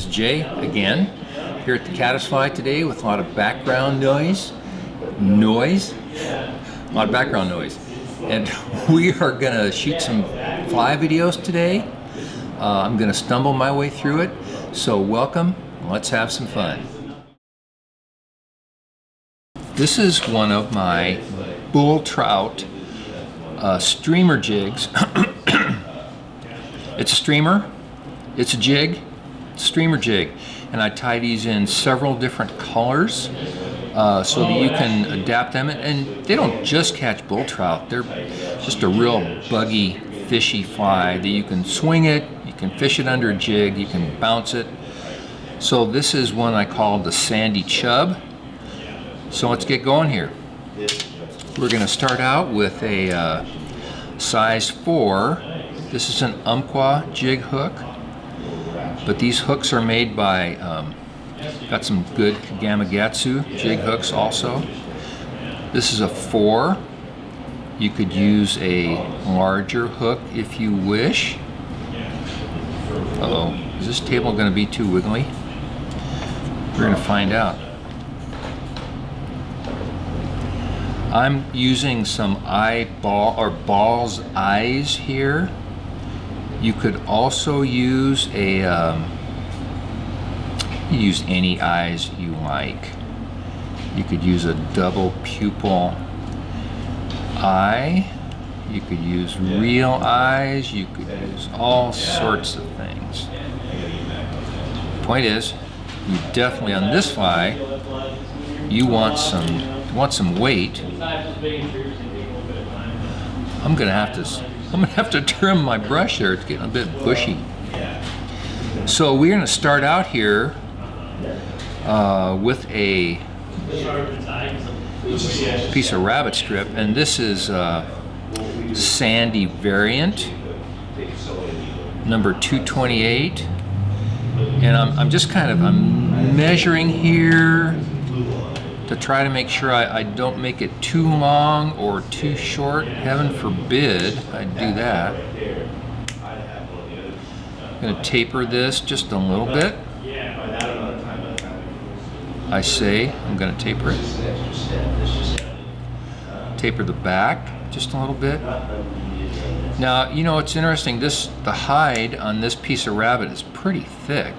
This is Jay again here at the Caddis Fly today with a lot of background noise. A lot of background noise. And we are gonna shoot some fly videos today. I'm gonna stumble my way through it. So welcome, let's have some fun. This is one of my bull trout streamer jigs. It's a streamer, it's a jig, it's a streamer jig. And I tie these in several different colors so that you can adapt them. And they don't just catch bull trout, they're just a real buggy, fishy fly that you can swing it, you can fish it under a jig, you can bounce it. So this is one I call the Sandy Chub. So let's get going here. We're going to start out with a size 4. This is an Umpqua jig hook, but these hooks are made by, got some good Gamakatsu jig hooks also. This is a 4. You could use a larger hook if you wish. Uh-oh, is this table going to be too wiggly? We're going to find out. I'm using some ball's eyes here. You could also use use any eyes you like. You could use a double pupil eye. You could use real eyes. You could use all sorts of things. Point is, you definitely on this fly, you want some weight. I'm gonna have to trim my brush there. It's getting a bit bushy. So we're gonna start out here with a piece of rabbit strip, and this is Sandy variant, number 228. And I'm just I'm measuring here to try to make sure I don't make it too long or too short. Heaven forbid I do that. I'm going to taper this just a little bit. I say I'm going to taper it. Taper the back just a little bit. Now, you know, it's interesting, the hide on this piece of rabbit is pretty thick.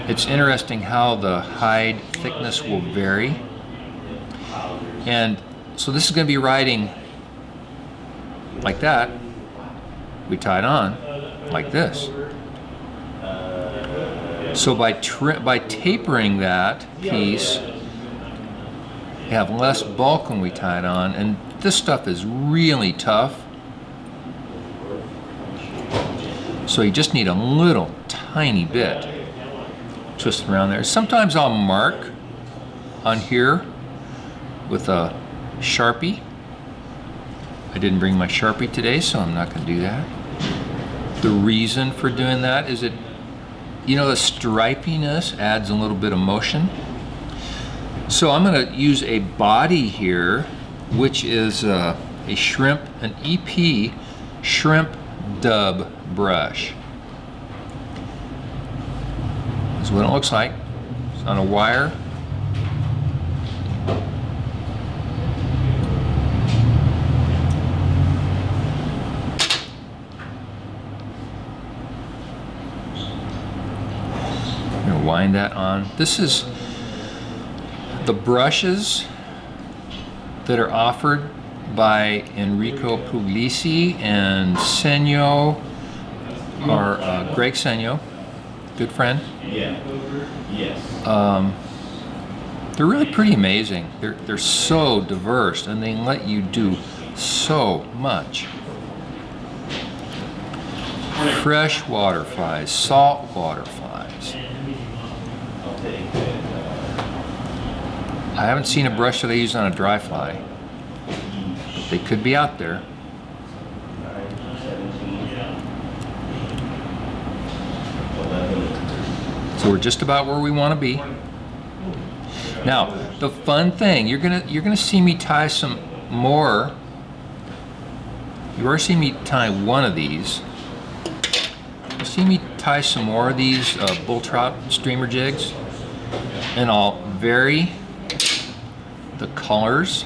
It's interesting how the hide thickness will vary. And so this is going to be riding like that. We tie it on like this. So by tapering that piece, you have less bulk when we tie it on. And this stuff is really tough. So you just need a little tiny bit. Twist around there. Sometimes I'll mark on here with a Sharpie. I didn't bring my Sharpie today, so I'm not going to do that. The reason for doing that is that, you know, the stripiness adds a little bit of motion. So I'm going to use a body here, which is a shrimp, an EP shrimp dub brush. This is what it looks like. It's on a wire. I'm going to wind that on. This is the brushes that are offered by Enrico Puglisi and Senyo, or Greg Senyo. Good friend. They're really pretty amazing. They're so diverse, and they let you do so much. Freshwater flies, saltwater flies. I haven't seen a brush that I use on a dry fly, but they could be out there. So we're just about where we want to be. Now, the fun thing, you're gonna see me tie some more. You already see me tie one of these. Just see me tie some more of these bull trout streamer jigs, and I'll vary the colors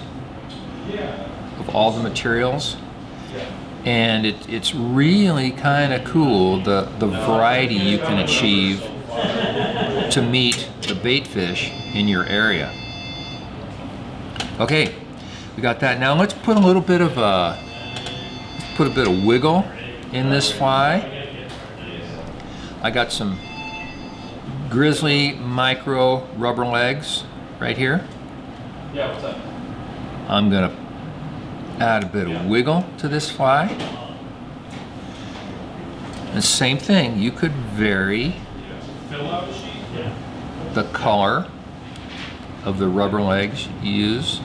of all the materials, and it's really kind of cool the variety you can achieve to meet the bait fish in your area. Okay, we got that. Now let's put a little bit of wiggle in this fly. I got some Grizzly micro rubber legs right here. Yeah, what's up? I'm gonna add a bit of wiggle to this fly. The same thing, you could vary the color of the rubber legs you use.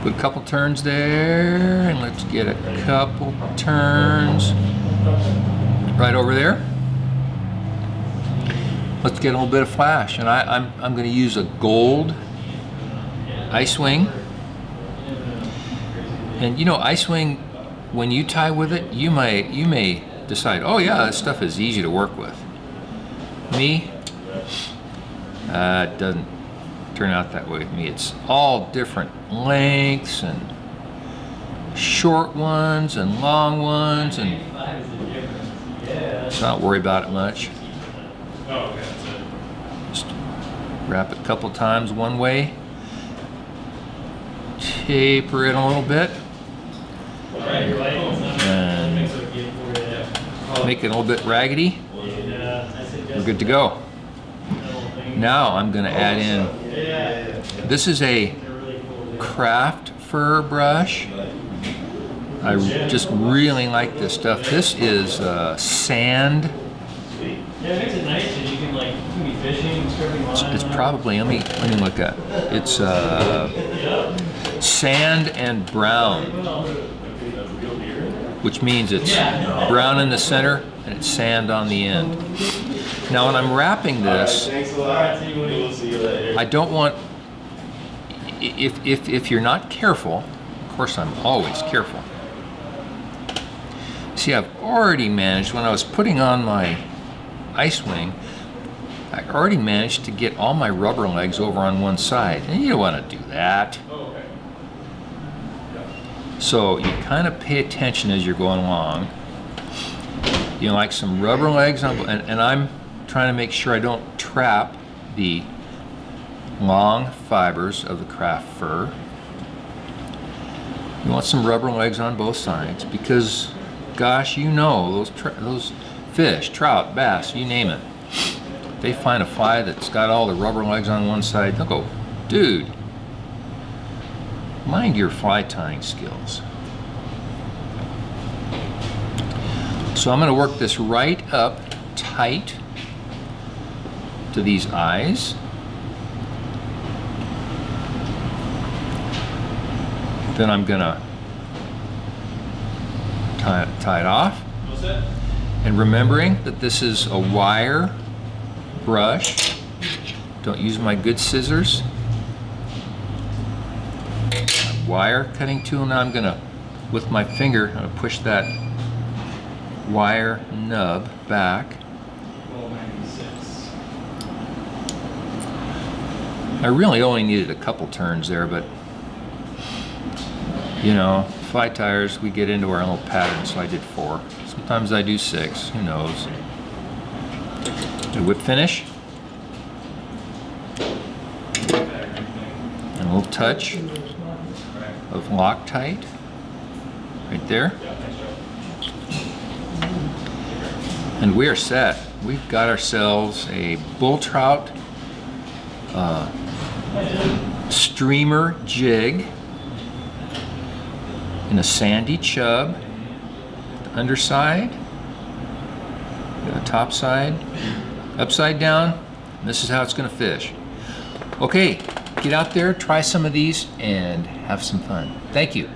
Put a couple turns there, and let's get a couple turns right over there. Let's get a little bit of flash, and I'm going to use a gold ice wing. And you know, ice wing, when you tie with it, you may decide, oh yeah, this stuff is easy to work with. Me, it doesn't turn out that way with me. It's all different lengths and short ones and long ones, and so I don't worry about it much. Just wrap it a couple times one way, taper it a little bit, and make it a little bit raggedy. We're good to go. Now I'm going to add in, this is a craft fur brush. I just really like this stuff. This is sand. Yeah, it makes it nice because you can be fishing and stripping lines. It's probably, let me look at it. It's sand and brown, which means it's brown in the center and it's sand on the end. Now when I'm wrapping this, I don't want, if you're not careful, of course I'm always careful. See, I've already managed, when I was putting on my ice wing, I already managed to get all my rubber legs over on one side, and you don't want to do that. So you kind of pay attention as you're going along. You know, like some rubber legs on, and I'm trying to make sure I don't trap the long fibers of the craft fur. You want some rubber legs on both sides, because gosh, you know, those fish, trout, bass, you name it, they find a fly that's got all the rubber legs on one side, they'll go, dude, mind your fly tying skills. So I'm going to work this right up tight to these eyes. Then I'm going to tie it off. And remembering that this is a wire brush, don't use my good scissors. Wire cutting tool. Now I'm going to, with my finger, I'm going to push that wire nub back. I really only needed a couple turns there, but you know, fly tires, we get into our little pattern, so I did 4. Sometimes I do 6, who knows. A whip finish. And a little touch of Loctite right there. And we are set. We've got ourselves a Bulltrout streamer jig in a sandy chub. The underside, the top side, upside down. And this is how it's going to fish. Okay, get out there, try some of these, and have some fun. Thank you.